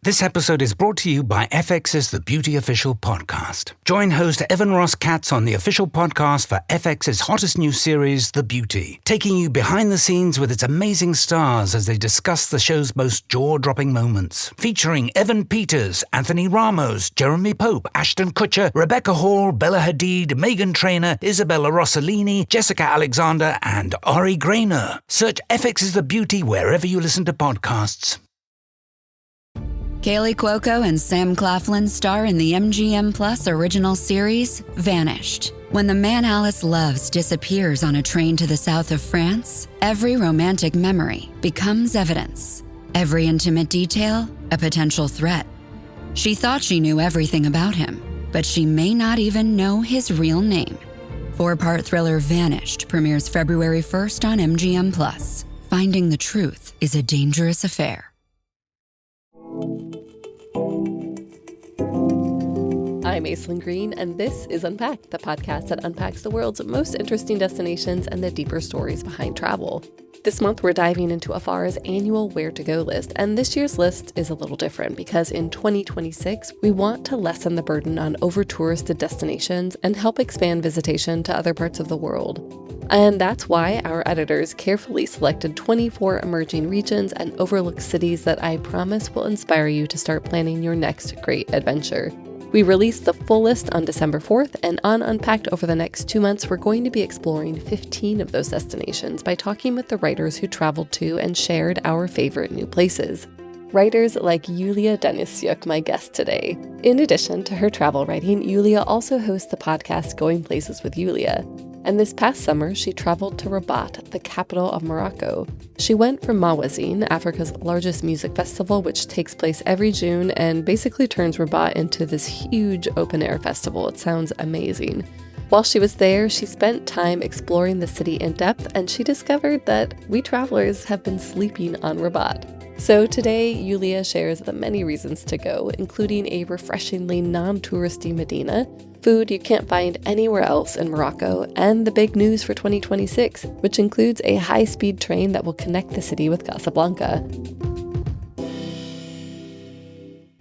This episode is brought to you by FX's The Beauty Official Podcast. Join host Evan Ross Katz on the official podcast for FX's hottest new series, The Beauty, taking you behind the scenes with its amazing stars as they discuss the show's most jaw-dropping moments. Featuring Evan Peters, Anthony Ramos, Jeremy Pope, Ashton Kutcher, Rebecca Hall, Bella Hadid, Megan Trainor, Isabella Rossellini, Jessica Alexander, and Ari Grainer. Search FX's The Beauty wherever you listen to podcasts. Kaylee Cuoco and Sam Claflin star in the MGM Plus original series, Vanished. When the man Alice loves disappears on a train to the south of France, every romantic memory becomes evidence. Every intimate detail, a potential threat. She thought she knew everything about him, but she may not even know his real name. 4-part thriller Vanished premieres February 1st on MGM Plus. Finding the truth is a dangerous affair. I'm Aislinn Green, and this is Unpacked, the podcast that unpacks the world's most interesting destinations and the deeper stories behind travel. This month, we're diving into Afara's annual Where to Go list, and this year's list is a little different because in 2026, we want to lessen the burden on over-touristed destinations and help expand visitation to other parts of the world. And that's why our editors carefully selected 24 emerging regions and overlooked cities that I promise will inspire you to start planning your next great adventure. We released the full list on December 4th, and on Unpacked over the next 2 months, we're going to be exploring 15 of those destinations by talking with the writers who traveled to and shared our favorite new places. Writers like Yulia Denisyuk, my guest today. In addition to her travel writing, Yulia also hosts the podcast Going Places with Yulia. And this past summer, she traveled to Rabat, the capital of Morocco. She went for Mawazine, Africa's largest music festival, which takes place every June and basically turns Rabat into this huge open-air festival. It sounds amazing. While she was there, she spent time exploring the city in depth, and she discovered that we travelers have been sleeping on Rabat. So today, Yulia shares the many reasons to go, including a refreshingly non-touristy medina, food you can't find anywhere else in Morocco, and the big news for 2026, which includes a high-speed train that will connect the city with Casablanca.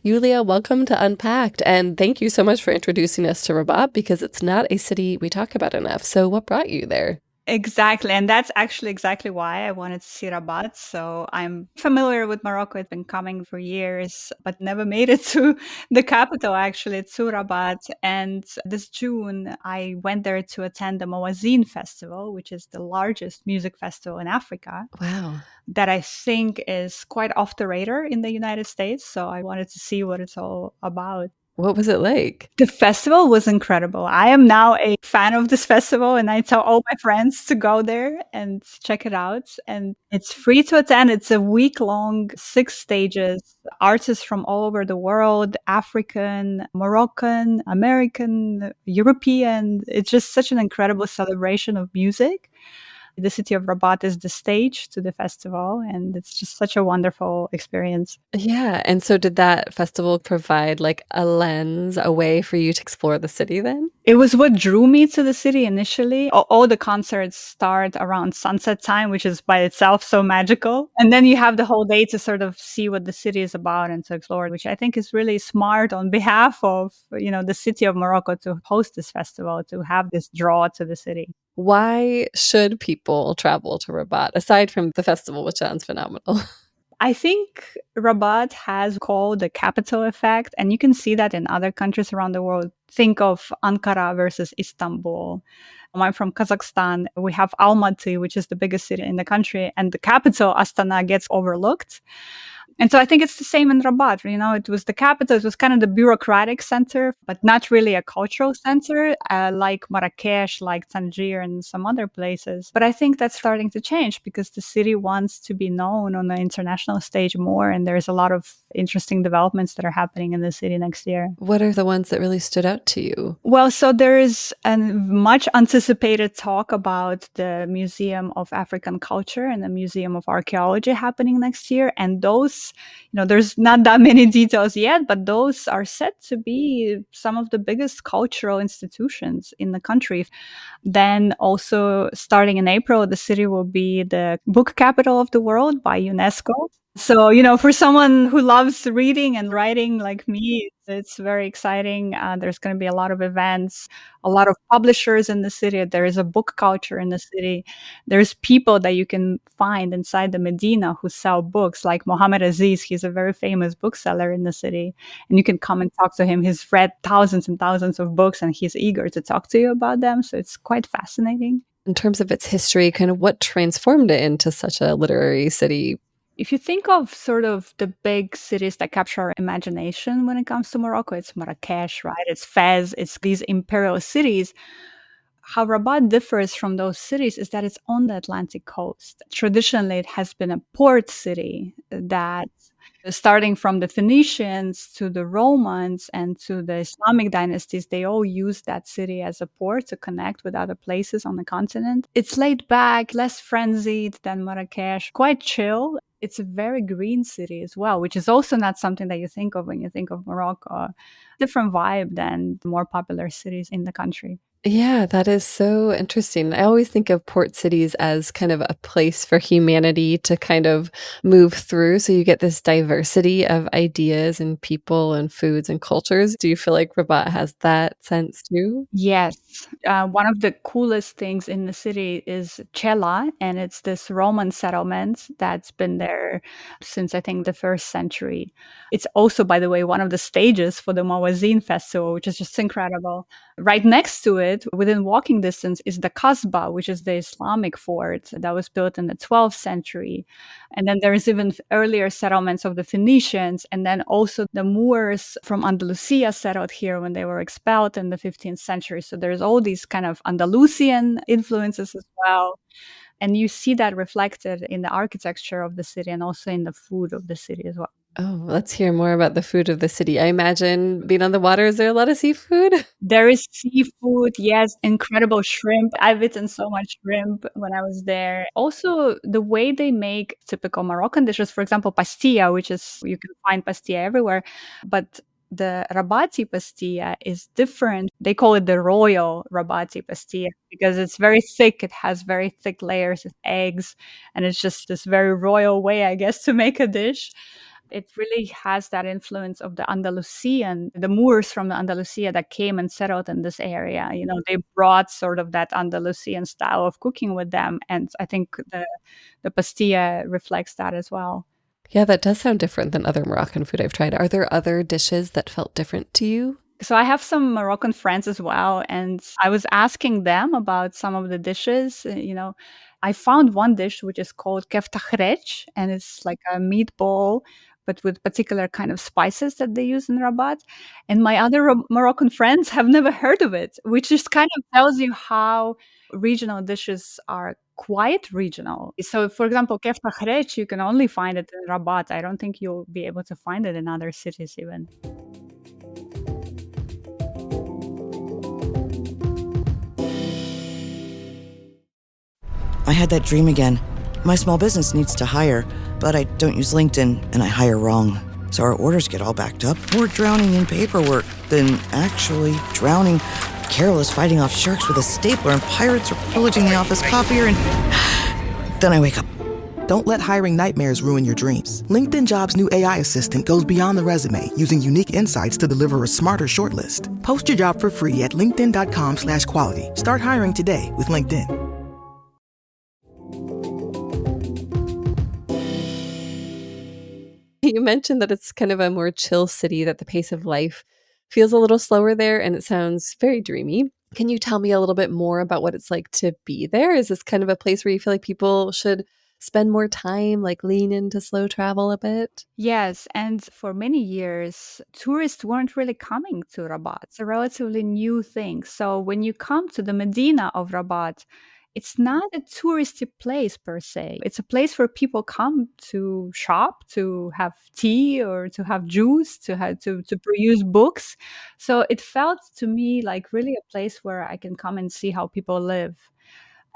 Yulia, welcome to Unpacked, and thank you so much for introducing us to Rabat because it's not a city we talk about enough. So what brought you there? Exactly. And that's actually exactly why I wanted to see Rabat. So I'm familiar with Morocco. It's been coming for years, but never made it to the capital, actually, to Rabat. And this June, I went there to attend the Mawazine Festival, which is the largest music festival in Africa. Wow. That I think is quite off the radar in the United States. So I wanted to see what it's all about. What was it like? The festival was incredible. I am now a fan of this festival, and I tell all my friends to go there and check it out. And it's free to attend. It's a week-long, 6 stages. Artists from all over the world, African, Moroccan, American, European. It's just such an incredible celebration of music. The city of Rabat is the stage to the festival, and it's just such a wonderful experience. Yeah. And so did that festival provide like a lens, a way for you to explore the city then? It was what drew me to the city initially. All the concerts start around sunset time, which is by itself so magical. And then you have the whole day to sort of see what the city is about and to explore, which I think is really smart on behalf of, the city of Morocco to host this festival, to have this draw to the city. Why should people travel to Rabat, aside from the festival, which sounds phenomenal? I think Rabat has called the capital effect, and you can see that in other countries around the world. Think of Ankara versus Istanbul. I'm from Kazakhstan. We have Almaty, which is the biggest city in the country, and the capital, Astana, gets overlooked. And so I think it's the same in Rabat. It was the capital. It was kind of the bureaucratic center, but not really a cultural center like Marrakech, like Tangier and some other places. But I think that's starting to change because the city wants to be known on the international stage more. And there's a lot of interesting developments that are happening in the city next year. What are the ones that really stood out to you? Well, so there is a much anticipated talk about the Museum of African Culture and the Museum of Archaeology happening next year. And those, there's not that many details yet, but those are set to be some of the biggest cultural institutions in the country. Then also starting in April, the city will be the book capital of the world by UNESCO. So, for someone who loves reading and writing like me, it's very exciting. There's going to be a lot of events, a lot of publishers in the city. There is a book culture in the city. There's people that you can find inside the Medina who sell books, like Mohammed Aziz. He's a very famous bookseller in the city. And you can come and talk to him. He's read thousands and thousands of books and he's eager to talk to you about them. So it's quite fascinating. In terms of its history, kind of what transformed it into such a literary city? If you think of sort of the big cities that capture our imagination when it comes to Morocco, it's Marrakech, right? It's Fez, it's these imperial cities. How Rabat differs from those cities is that it's on the Atlantic coast. Traditionally, it has been a port city that, starting from the Phoenicians to the Romans and to the Islamic dynasties, they all used that city as a port to connect with other places on the continent. It's laid back, less frenzied than Marrakech, quite chill. It's a very green city as well, which is also not something that you think of when you think of Morocco. Different vibe than more popular cities in the country. Yeah, that is so interesting. I always think of port cities as kind of a place for humanity to kind of move through. So you get this diversity of ideas and people and foods and cultures. Do you feel like Rabat has that sense too? Yes. One of the coolest things in the city is Cella, and it's this Roman settlement that's been there since I think the first century. It's also, by the way, one of the stages for the Mawazin festival, which is just incredible. Right next to it, within walking distance, is the Kasbah, which is the Islamic fort that was built in the 12th century. And then there's even earlier settlements of the Phoenicians, and then also the Moors from Andalusia settled here when they were expelled in the 15th century. So there's all these kind of Andalusian influences as well. And you see that reflected in the architecture of the city and also in the food of the city as well. Oh, let's hear more about the food of the city. I imagine being on the water, is there a lot of seafood? There is seafood, yes, incredible shrimp. I've eaten so much shrimp when I was there. Also, the way they make typical Moroccan dishes, for example, pastilla, which is, you can find pastilla everywhere, but the Rabati pastilla is different. They call it the royal Rabati pastilla because it's very thick. It has very thick layers of eggs, and it's just this very royal way, I guess, to make a dish. It really has that influence of the Andalusian, the Moors from the Andalusia that came and settled in this area. They brought sort of that Andalusian style of cooking with them, and I think the pastilla reflects that as well. Yeah, that does sound different than other Moroccan food I've tried. Are there other dishes that felt different to you? So I have some Moroccan friends as well, and I was asking them about some of the dishes. I found one dish which is called kefta, and it's like a meatball, but with particular kind of spices that they use in Rabat. And my other Moroccan friends have never heard of it, which just kind of tells you how regional dishes are quite regional. So, for example, kefta, you can only find it in Rabat. I don't think you'll be able to find it in other cities even. I had that dream again. My small business needs to hire, but I don't use LinkedIn and I hire wrong. So our orders get all backed up. We're drowning in paperwork, then actually drowning. Carol is fighting off sharks with a stapler and pirates are pillaging the office copier and then I wake up. Don't let hiring nightmares ruin your dreams. LinkedIn Jobs' new AI assistant goes beyond the resume, using unique insights to deliver a smarter shortlist. Post your job for free at linkedin.com/quality. Start hiring today with LinkedIn. You mentioned that it's kind of a more chill city, that the pace of life feels a little slower there, and it sounds very dreamy. Can you tell me a little bit more about what it's like to be there? Is this kind of a place where you feel like people should spend more time, like lean into slow travel a bit? Yes, and for many years, tourists weren't really coming to Rabat. It's a relatively new thing. So when you come to the Medina of Rabat, it's not a touristy place per se. It's a place where people come to shop, to have tea or to have juice, to peruse books. So it felt to me like really a place where I can come and see how people live.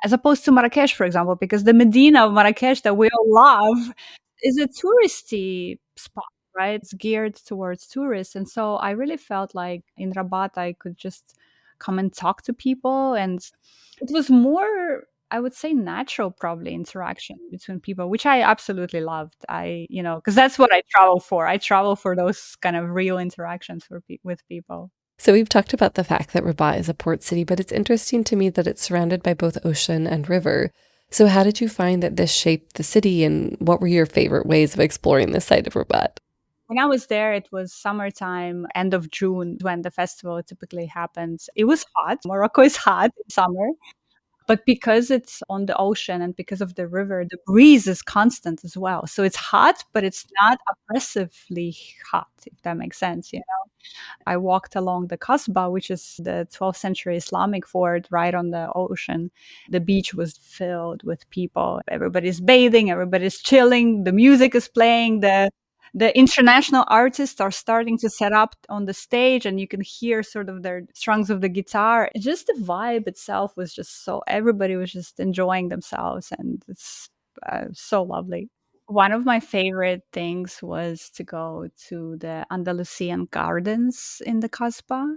As opposed to Marrakech, for example, because the Medina of Marrakech that we all love is a touristy spot, right? It's geared towards tourists. And so I really felt like in Rabat, I could just come and talk to people. And it was more I would say natural probably interaction between people, which I absolutely loved. Because that's what I travel for. I travel for those kind of real interactions with people. So we've talked about the fact that Rabat is a port city, but it's interesting to me that it's surrounded by both ocean and river. So how did you find that this shaped the city, and what were your favorite ways of exploring the site of Rabat? When I was there, it was summertime, end of June, when the festival typically happens. It was hot. Morocco is hot in summer. But because it's on the ocean and because of the river, the breeze is constant as well. So it's hot, but it's not oppressively hot, if that makes sense. I walked along the Kasbah, which is the 12th century Islamic fort right on the ocean. The beach was filled with people. Everybody's bathing, everybody's chilling, the music is playing, the international artists are starting to set up on the stage, and you can hear sort of their strings of the guitar. Just the vibe itself was just everybody was just enjoying themselves, and it's so lovely. One of my favorite things was to go to the Andalusian Gardens in the Kasbah.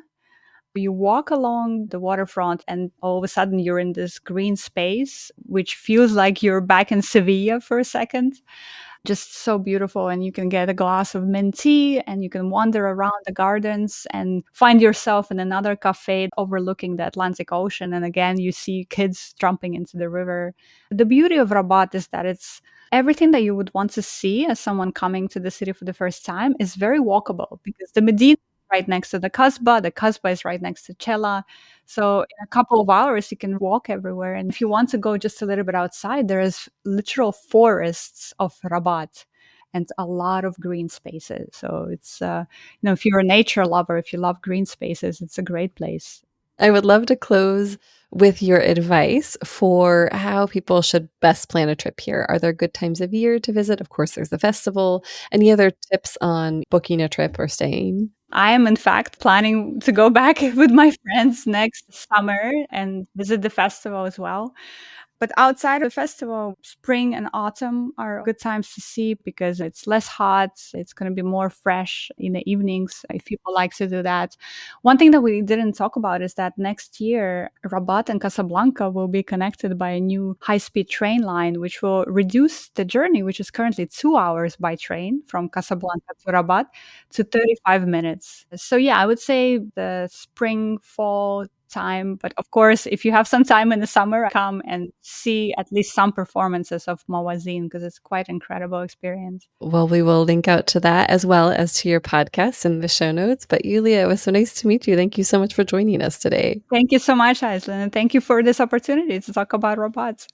You walk along the waterfront, and all of a sudden you're in this green space, which feels like you're back in Sevilla for a second. Just so beautiful, and you can get a glass of mint tea and you can wander around the gardens and find yourself in another cafe overlooking the Atlantic Ocean, and again you see kids jumping into the river. The beauty of Rabat is that it's everything that you would want to see as someone coming to the city for the first time is very walkable, because the Medina is right next to the Kasbah is right next to Chela. So in a couple of hours, you can walk everywhere. And if you want to go just a little bit outside, there is literal forests of Rabat and a lot of green spaces. So it's, if you're a nature lover, if you love green spaces, it's a great place. I would love to close with your advice for how people should best plan a trip here. Are there good times of year to visit? Of course, there's the festival. Any other tips on booking a trip or staying? I am, in fact, planning to go back with my friends next summer and visit the festival as well. But outside of the festival, spring and autumn are good times to see because it's less hot. It's going to be more fresh in the evenings if people like to do that. One thing that we didn't talk about is that next year, Rabat and Casablanca will be connected by a new high-speed train line, which will reduce the journey, which is currently 2 hours by train from Casablanca to Rabat, to 35 minutes. So yeah, I would say the spring, fall time. But of course, if you have some time in the summer, come and see at least some performances of Mawazin, because it's quite an incredible experience. Well, we will link out to that as well as to your podcast in the show notes. But Yulia, it was so nice to meet you. Thank you so much for joining us today. Thank you so much, Aislinn, and thank you for this opportunity to talk about Rabat.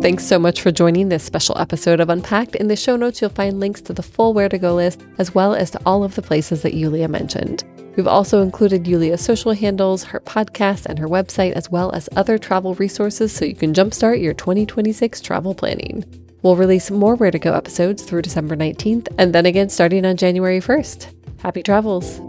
Thanks so much for joining this special episode of Unpacked. In the show notes, you'll find links to the full Where to Go list, as well as to all of the places that Yulia mentioned. We've also included Yulia's social handles, her podcast, and her website, as well as other travel resources so you can jumpstart your 2026 travel planning. We'll release more Where to Go episodes through December 19th, and then again starting on January 1st. Happy travels!